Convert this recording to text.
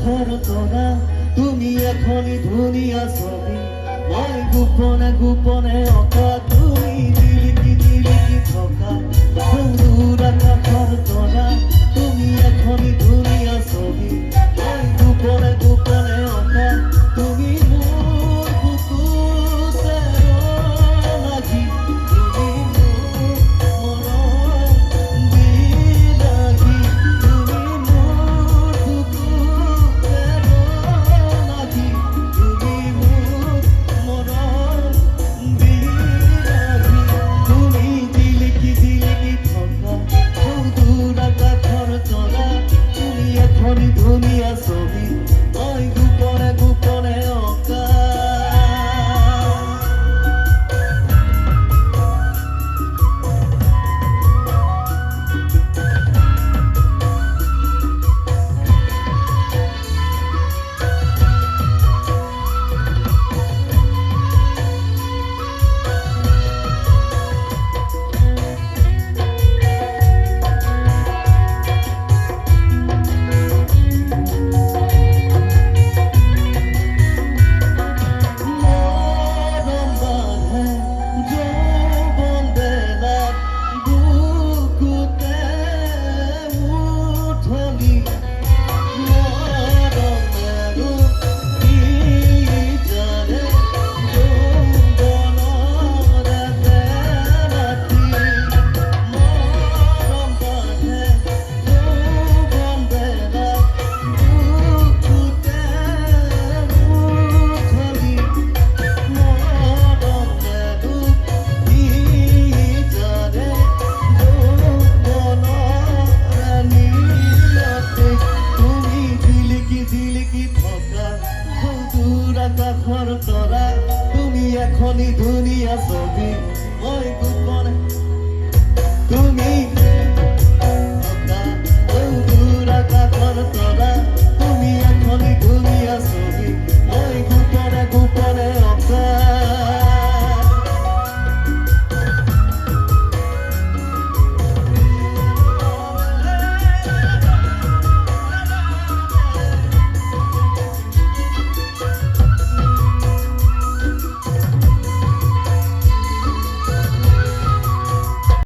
ঘর তোরা তুমি এখনই দুনিয়া ছবি মই গোপনে গোপনে অকা তুমি দিলিকি দিলিকি থকা দূর আকাশের তোরা তুমি এখনই দুনিয়া ছবি মই গোপনে গোপনে অকা তুমি মোর বুকুতে লাগি তুমি মোর মরণ দিলাগি তুমি মোর বুকুতে লাগি তুমি মোর মরণ দিলাগি তুমি দিলিকি দিলিকি থকা দূর আকাশের তোরা তুমি এখনই দুনিয়া ছবি মই গোপনে গোপনে অকা তোরা তুমি এখনই